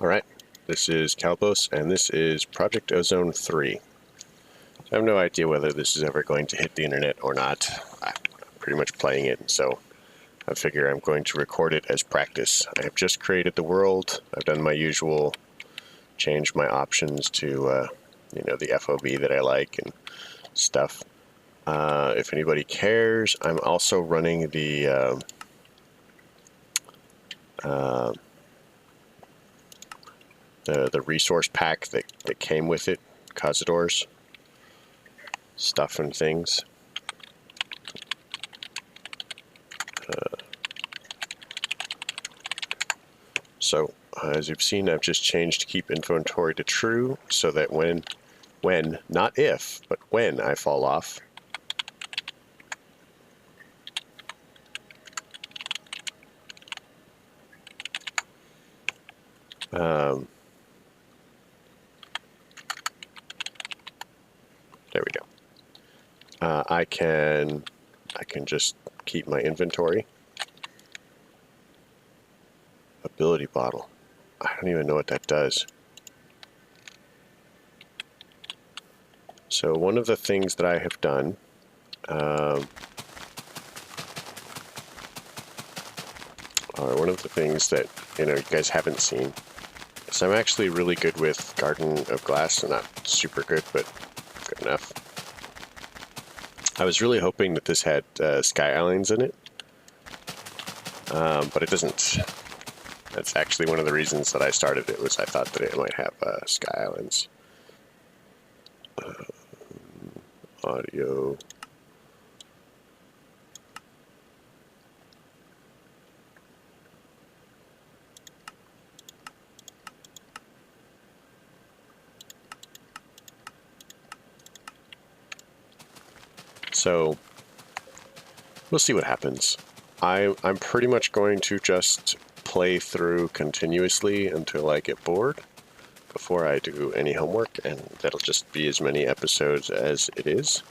Alright, this is Calibos, and this is Project Ozone 3. I have no idea whether this is ever going to hit the internet or not. I'm pretty much playing it, so I figure I'm going to record it as practice. I have just created the world. I've done my usual, changed my options to, the FOV that I like and stuff. If anybody cares, I'm also running the resource pack that came with it, Cazadors stuff and things. So as you've seen, I've just changed keep inventory to true so that when, not if, but when I fall off, there we go. I can just keep my inventory. Ability bottle. I don't even know what that does. So one of the things that I have done, or one of the things that you guys haven't seen, is I'm actually really good with Garden of Glass. I'm not super good, but good enough. I was really hoping that this had Sky Islands in it, but it doesn't. That's actually one of the reasons that I started it, was I thought that it might have Sky Islands. Audio. So we'll see what happens. I'm pretty much going to just play through continuously until I get bored before I do any homework, and that'll just be as many episodes as it is.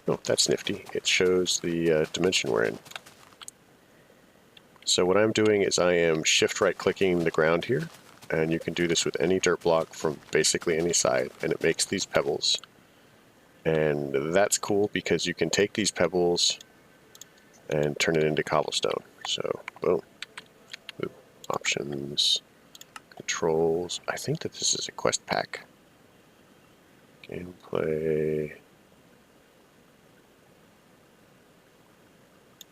Oh, that's nifty. It shows the dimension we're in. So what I'm doing is I am shift right clicking the ground here, and you can do this with any dirt block from basically any side, and it makes these pebbles. And that's cool because you can take these pebbles and turn it into cobblestone. So, boom. Ooh, options, controls. I think that this is a quest pack. Gameplay.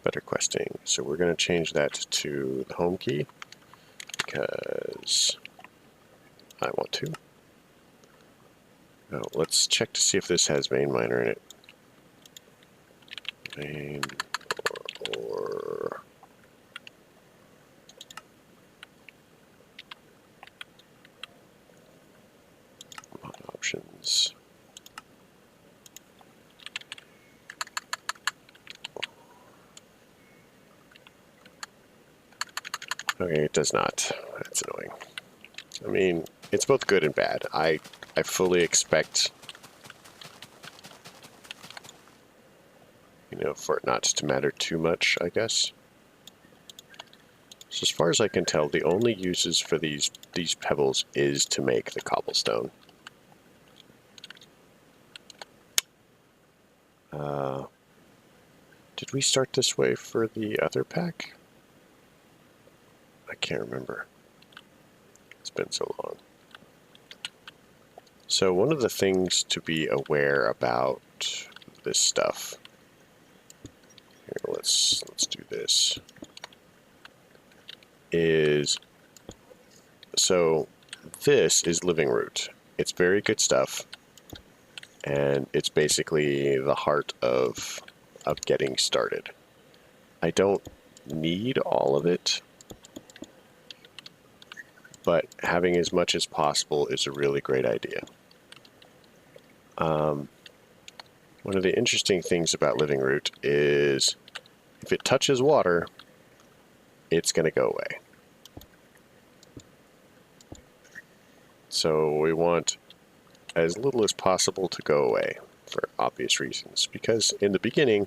Better questing. So we're going to change that to the home key because I want to. Now, let's check to see if this has vein miner in it. Vein or options. Okay, it does not. That's annoying. I mean, it's both good and bad. I fully expect, for it not to matter too much, I guess. So as far as I can tell, the only uses for these pebbles is to make the cobblestone. Did we start this way for the other pack? I can't remember. It's been so long. So one of the things to be aware about this stuff. Here, let's do this. So this is living root. It's very good stuff, and it's basically the heart of getting started. I don't need all of it, but having as much as possible is a really great idea. One of the interesting things about living root is if it touches water, it's going to go away. So we want as little as possible to go away for obvious reasons, because in the beginning,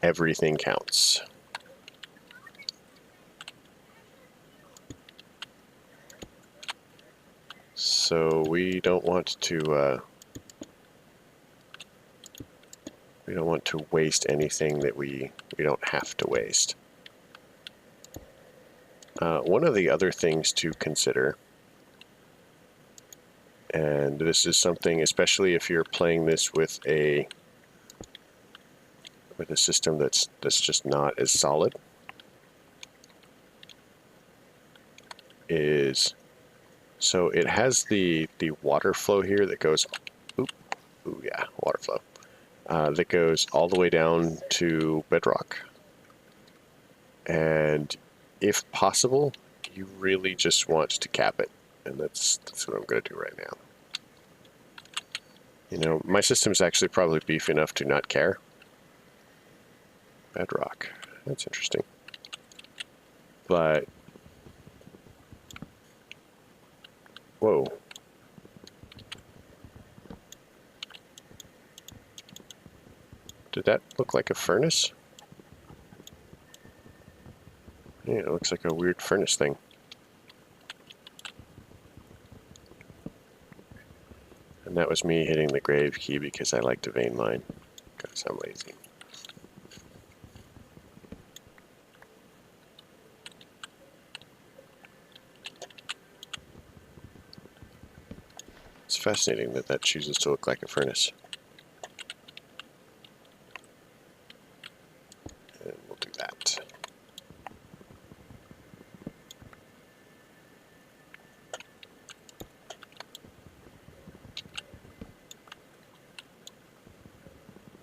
everything counts. So we don't want to waste anything that we don't have to waste. One of the other things to consider, and this is something, especially if you're playing this with a system that's just not as solid, is so it has the water flow here that goes, ooh yeah, water flow, that goes all the way down to bedrock. And if possible, you really just want to cap it, and that's what I'm going to do right now. You know, my system's actually probably beefy enough to not care. Bedrock, that's interesting. But whoa. Did that look like a furnace? Yeah, it looks like a weird furnace thing. And that was me hitting the grave key because I like to vein mine, because I'm lazy. It's fascinating that that chooses to look like a furnace. And we'll do that.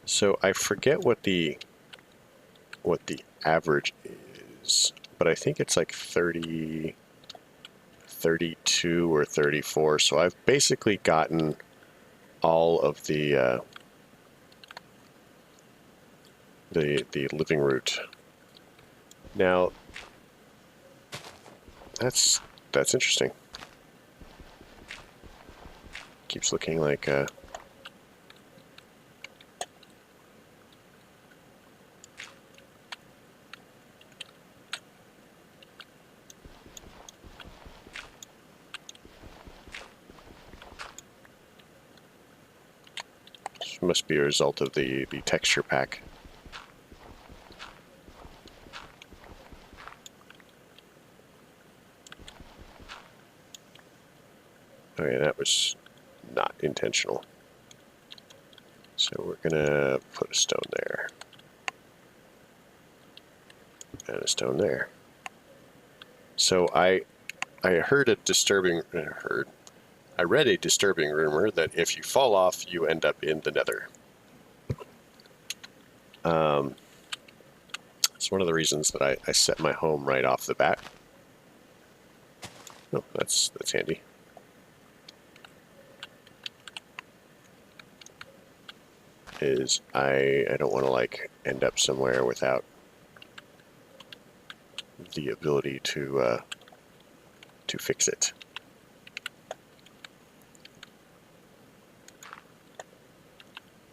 So I forget what the average is, but I think it's like 30, 32 or 34. So I've basically gotten all of the living root. Now that's interesting. Keeps looking like must be a result of the texture pack. Okay, that was not intentional. So we're gonna put a stone there. And a stone there. So I heard a disturbing I read a disturbing rumor that if you fall off, you end up in the nether. It's one of the reasons that I set my home right off the bat. Oh, that's handy. Is I don't want to like end up somewhere without the ability to fix it.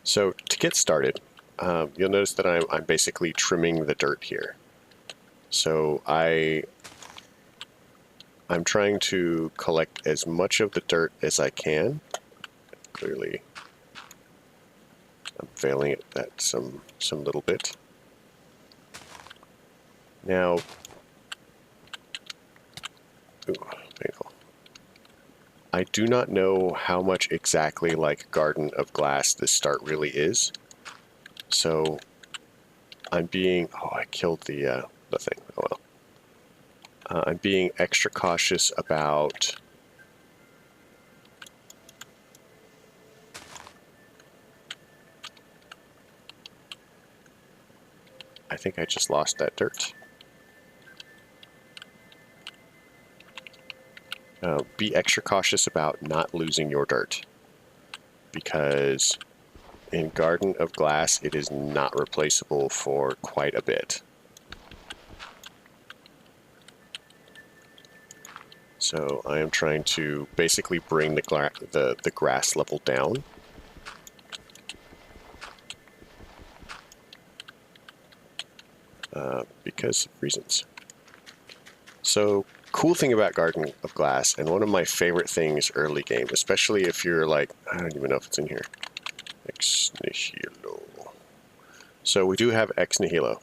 So to get started, you'll notice that I'm basically trimming the dirt here. So I'm trying to collect as much of the dirt as I can. Clearly, I'm failing at that some little bit. Now, ooh, painful. I do not know how much exactly like Garden of Glass this start really is. So I'm being, oh, I killed the thing, oh well. I'm being extra cautious about I think I just lost that dirt. Be extra cautious about not losing your dirt, because in Garden of Glass it is not replaceable for quite a bit. So I am trying to basically bring the grass level down. Because of reasons. So cool thing about Garden of Glass, and one of my favorite things early game, especially if you're like, I don't even know if it's in here. Ex nihilo. So we do have ex nihilo.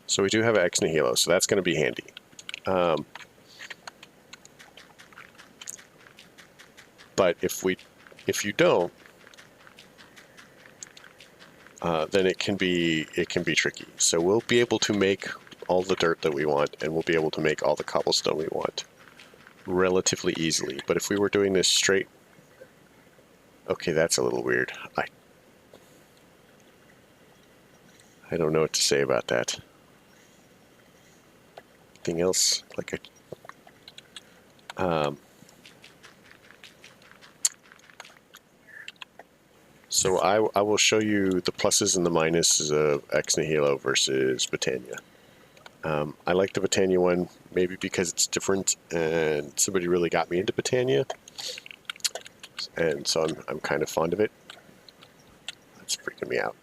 So we do have ex nihilo, so that's going to be handy. But if you don't, then it can be tricky. So we'll be able to make all the dirt that we want, and we'll be able to make all the cobblestone we want relatively easily. But if we were doing this straight, okay, that's a little weird. I don't know what to say about that. Anything else? Like so I will show you the pluses and the minuses of ex nihilo versus Botania. I like the Botania one, maybe because it's different, and somebody really got me into Botania, and so I'm kind of fond of it. It's freaking me out.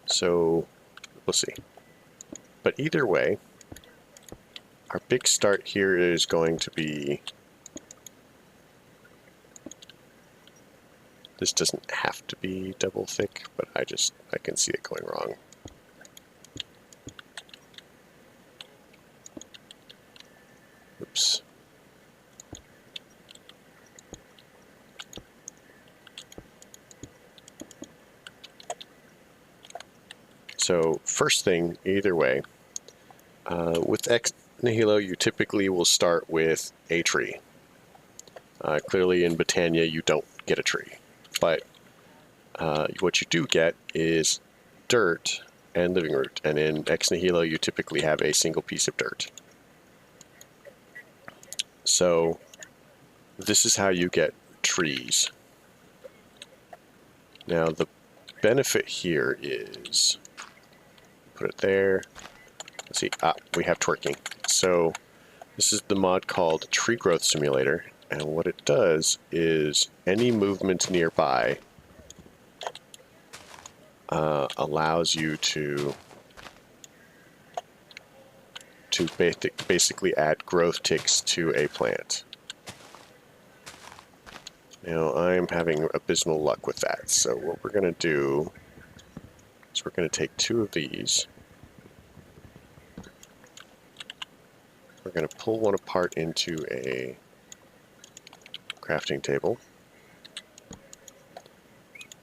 So we'll see. But either way, our big start here is going to be. This doesn't have to be double thick, but I can see it going wrong. Oops. So first thing, either way, with ex nihilo, you typically will start with a tree. Clearly in Botania, you don't get a tree. But what you do get is dirt and living root. And in ex nihilo, you typically have a single piece of dirt. So this is how you get trees. Now the benefit here is, put it there. Let's see, we have twerking. So this is the mod called Tree Growth Simulator. And what it does is any movement nearby allows you to basically add growth ticks to a plant. Now I'm having abysmal luck with that. So what we're going to do is we're going to take 2 of these. We're going to pull one apart into a crafting table,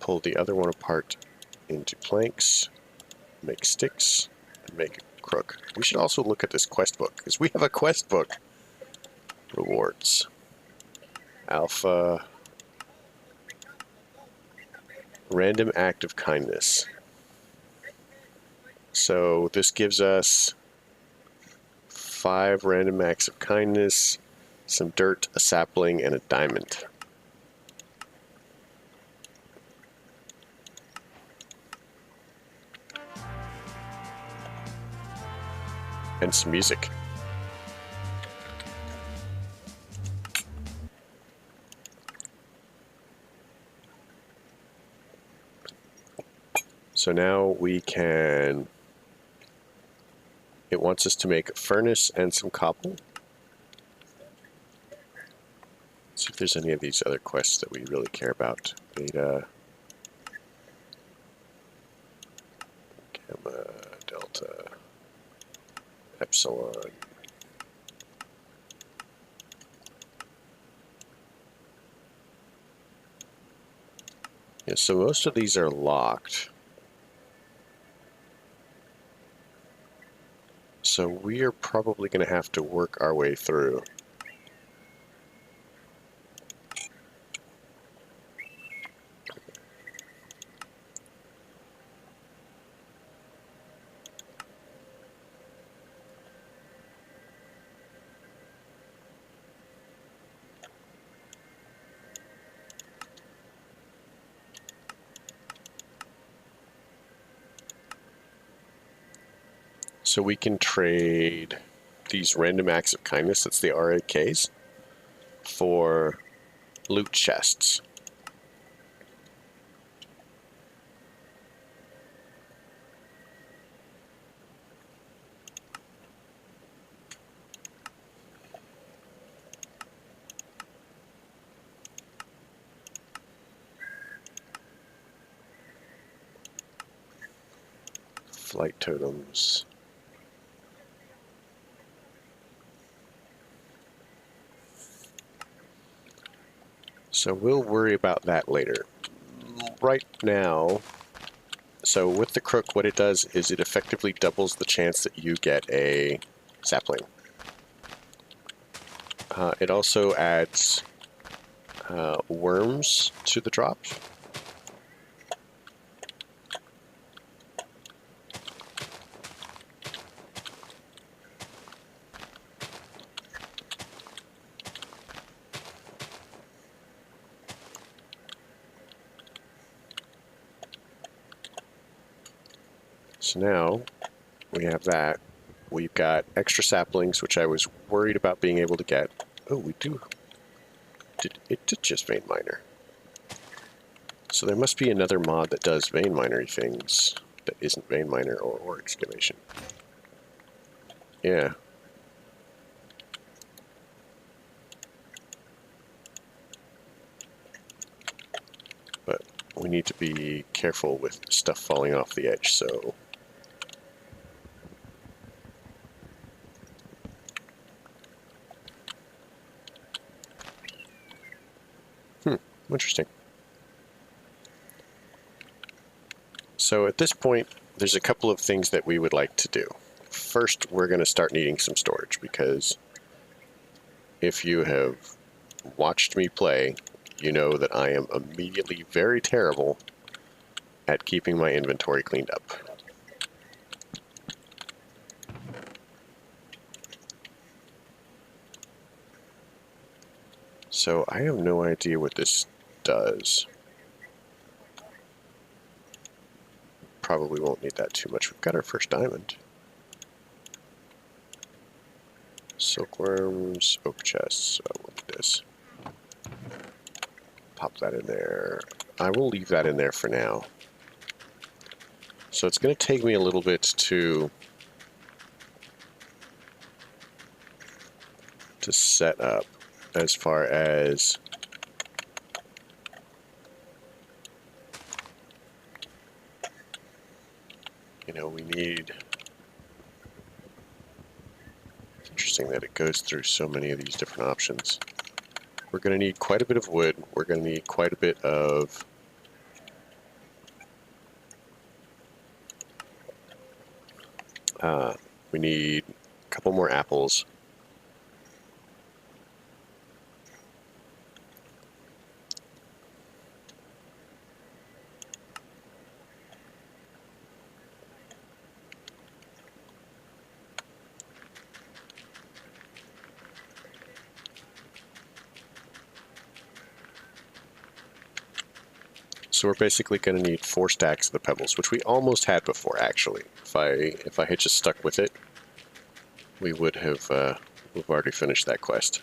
pull the other one apart into planks, make sticks, and make a crook. We should also look at this quest book, because we have a quest book. Rewards. Alpha. Random act of kindness. So this gives us 5 random acts of kindness, some dirt, a sapling, and a diamond. And some music. So now we can, it wants us to make a furnace and some cobble. See if there's any of these other quests that we really care about. Beta, Gamma, Delta, Epsilon. Yeah, so most of these are locked. So we are probably going to have to work our way through. So we can trade these random acts of kindness, that's the RAKs, for loot chests. light totems. So we'll worry about that later. Right now, so with the crook, what it does is it effectively doubles the chance that you get a sapling. It also adds worms to the drop. So now we have that. We've got extra saplings, which I was worried about being able to get. Oh, we do. It did just vein miner. So there must be another mod that does vein minery things that isn't vein miner or ore excavation. Yeah. But we need to be careful with stuff falling off the edge, so... Interesting. So at this point, there's a couple of things that we would like to do. First, we're going to start needing some storage, because if you have watched me play, you know that I am immediately very terrible at keeping my inventory cleaned up. So I have no idea what this does. Probably won't need that too much. We've got our first diamond. Silkworms, oak chests. Oh, look at this. Pop that in there. I will leave that in there for now. So it's going to take me a little bit to set up as far as we need. It's interesting that it goes through so many of these different options. We're going to need quite a bit of wood. We're going to need quite a bit of we need a couple more apples. So we're basically going to need 4 stacks of the pebbles, which we almost had before, actually. If I had just stuck with it, we would have we've already finished that quest.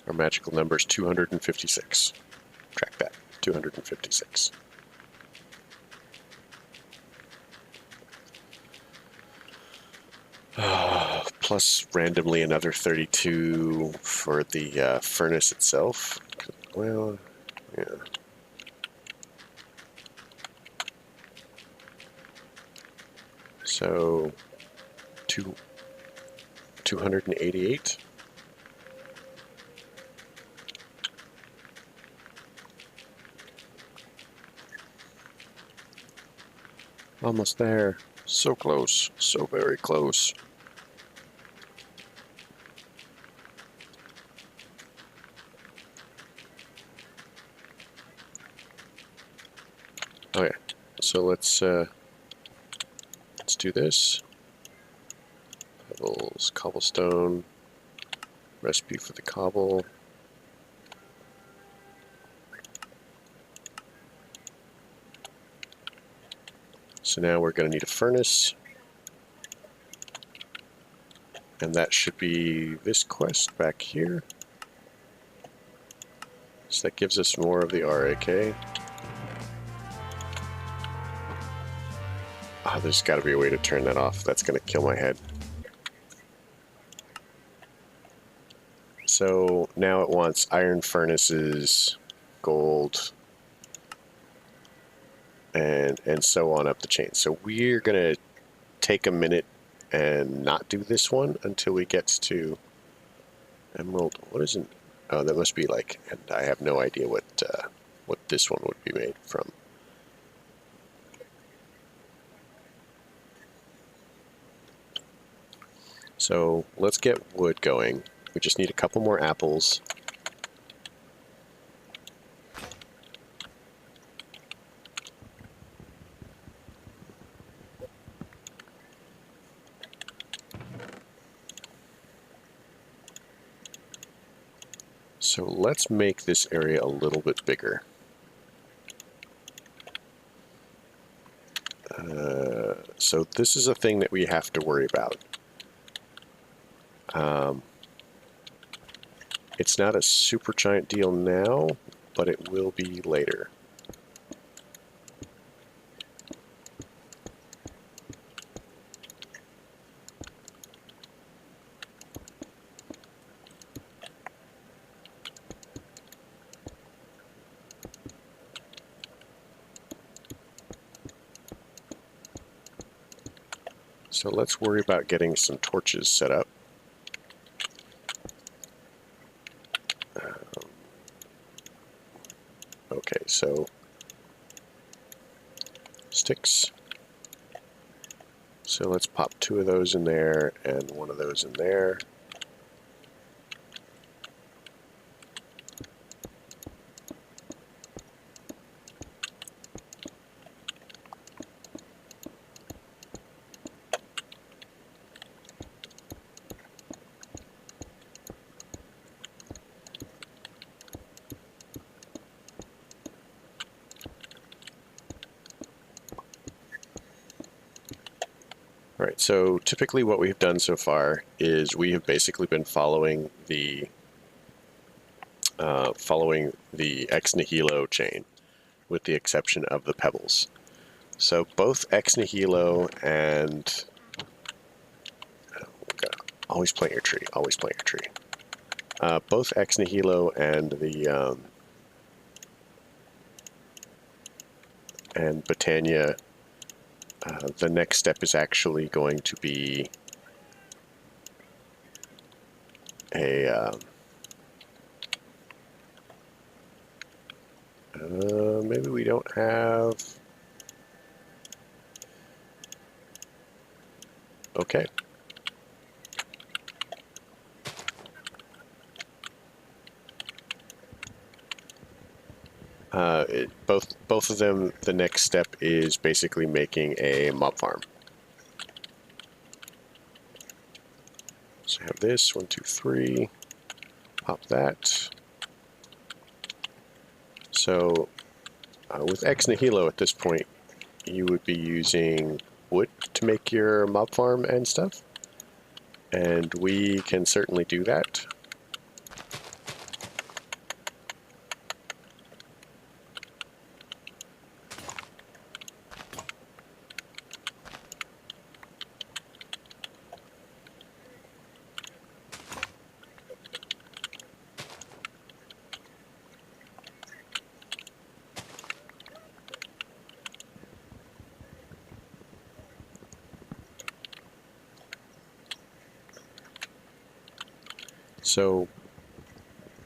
Our magical number is 256. Track that, 256. Plus randomly another 32 for the furnace itself. Well, yeah. So 288. Almost there. So close. So very close. Okay, so let's do this. Pebbles, cobblestone, recipe for the cobble. So now we're going to need a furnace. And that should be this quest back here. So that gives us more of the RAK. Oh, there's got to be a way to turn that off. That's going to kill my head. So now it wants iron furnaces, gold, and so on up the chain. So we're gonna take a minute and not do this one until we get to emerald. What is it? Oh, that must be like, and I have no idea what this one would be made from. So let's get wood going. We just need a couple more apples. So let's make this area a little bit bigger. So this is a thing that we have to worry about. It's not a super giant deal now, but it will be later. So let's worry about getting some torches set up. Okay, so sticks. So let's pop 2 of those in there and 1 of those in there. All right, so typically what we've done so far is we have basically been following the ex nihilo chain, with the exception of the pebbles. So both ex nihilo and always plant your tree. Always plant your tree. Both ex nihilo and the and Botania. The next step is actually going to be a maybe we don't have. Okay. Both of them, the next step is basically making a mob farm. So I have this, 1, 2, 3, pop that. So with ex nihilo at this point, you would be using wood to make your mob farm and stuff. And we can certainly do that. So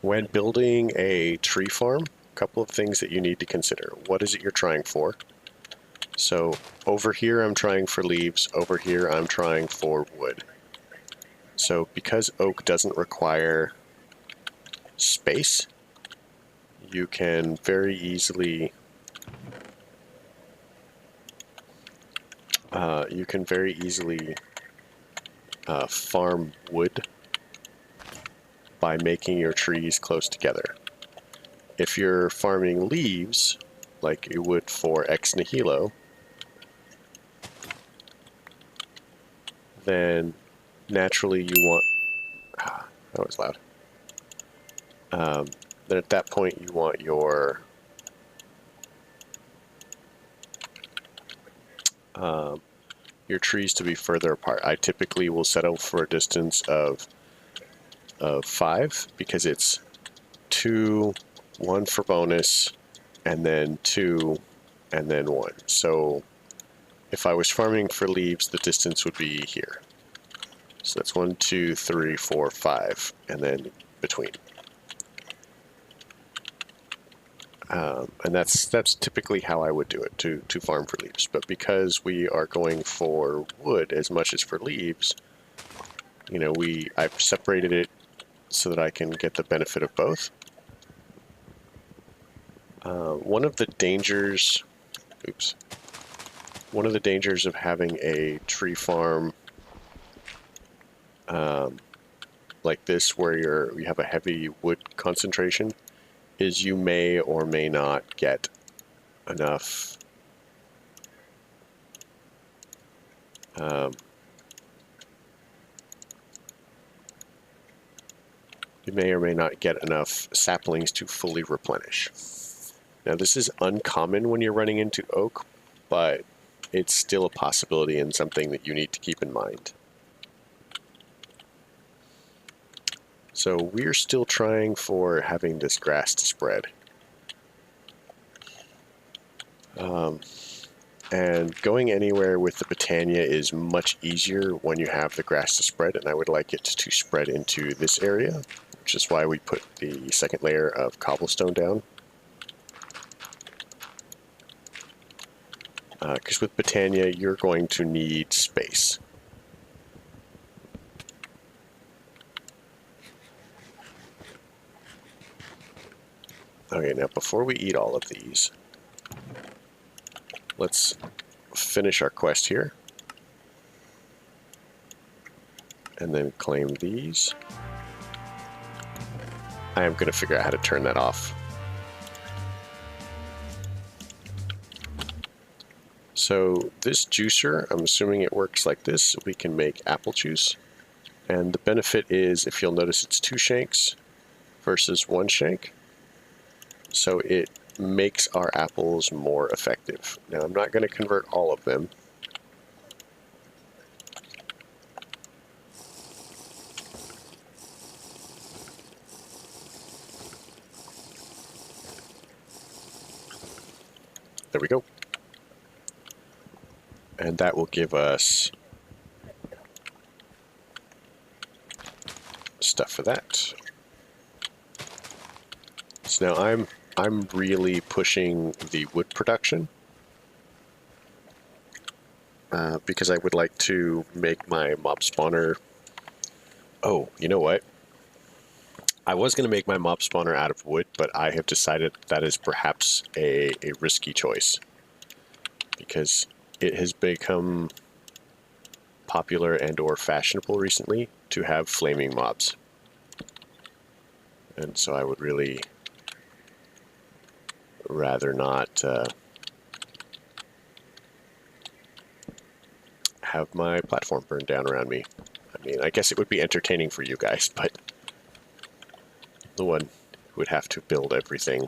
when building a tree farm, a couple of things that you need to consider. What is it you're trying for? So over here I'm trying for leaves, over here I'm trying for wood. So because oak doesn't require space, you can very easily farm wood by making your trees close together. If you're farming leaves, like you would for ex nihilo, then naturally you want, that was loud. Then at that point you want your trees to be further apart. I typically will settle for a distance of of 5 because it's 2, 1 for bonus, and then 2, and then 1. So if I was farming for leaves, the distance would be here. So that's 1, 2, 3, 4, 5, and then between. And that's typically how I would do it to farm for leaves. But because we are going for wood as much as for leaves, you know, I've separated it so that I can get the benefit of both. One of the dangers of having a tree farm like this, where you have a heavy wood concentration, is you may or may not get enough saplings to fully replenish. Now this is uncommon when you're running into oak, but it's still a possibility and something that you need to keep in mind. So we're still trying for having this grass to spread. And going anywhere with the Botania is much easier when you have the grass to spread, and I would like it to spread into this area, which is why we put the second layer of cobblestone down. Because with Botania, you're going to need space. Okay, now before we eat all of these, let's finish our quest here. And then claim these. I am going to figure out how to turn that off. So this juicer, I'm assuming it works like this. We can make apple juice. And the benefit is, if you'll notice, it's 2 shanks versus 1 shank. So it makes our apples more effective. Now I'm not going to convert all of them. There we go. And that will give us stuff for that. So now I'm really pushing the wood production because I would like to make my mob spawner. Oh, you know what? I was going to make my mob spawner out of wood, but I have decided that is perhaps a risky choice because it has become popular and or fashionable recently to have flaming mobs. And so I would really rather not have my platform burned down around me. I mean, I guess it would be entertaining for you guys, but the one who would have to build everything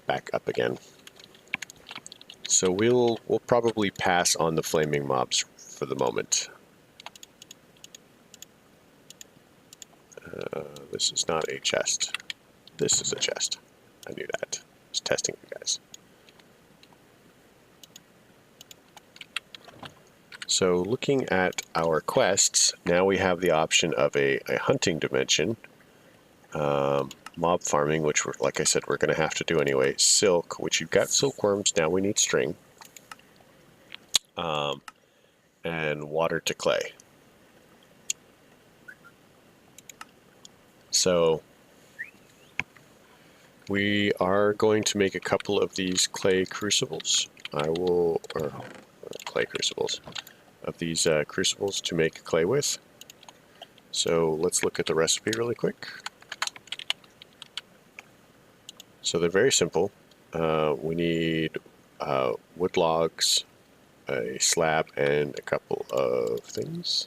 back up again. So we'll probably pass on the flaming mobs for the moment. This is not a chest. This is a chest. I knew that. I was testing you guys. So looking at our quests, now we have the option of a hunting dimension, mob farming, which, like I said, we're going to have to do anyway, silk, which you've got silkworms, now we need string, and water to clay. So we are going to make a couple of these clay crucibles. Clay crucibles. Of these crucibles to make clay with. So let's look at the recipe really quick. So they're very simple. We need wood logs, a slab, and a couple of things.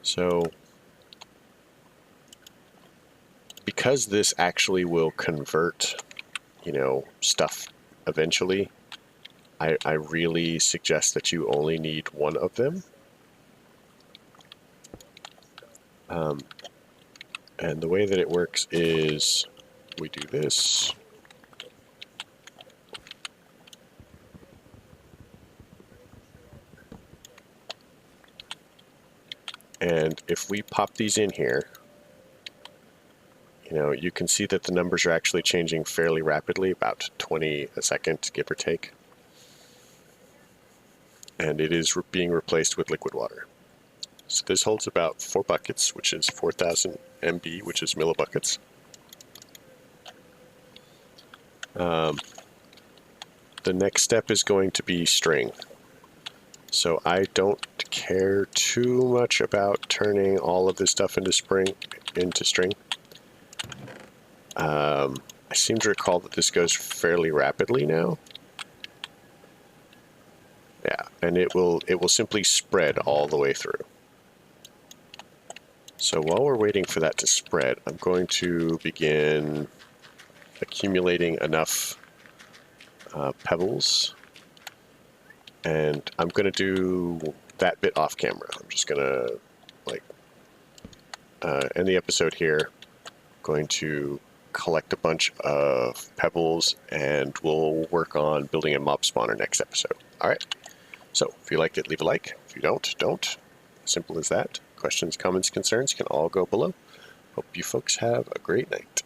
So because this actually will convert you know, stuff eventually, I really suggest that you only need one of them. And the way that it works is we do this. And if we pop these in here, you know, you can see that the numbers are actually changing fairly rapidly, about 20 a second, give or take. And it is being replaced with liquid water. So this holds about 4 buckets, which is 4,000 MB, which is millibuckets. The next step is going to be string. So I don't care too much about turning all of this stuff into string. I seem to recall that this goes fairly rapidly now. Yeah, and it will simply spread all the way through. So while we're waiting for that to spread, I'm going to begin accumulating enough pebbles, and I'm going to do that bit off camera. I'm just going to end the episode here. I'm going to collect a bunch of pebbles, and we'll work on building a mob spawner next episode. All right. So if you liked it, leave a like. If you don't. Simple as that. Questions, comments, concerns can all go below. Hope you folks have a great night.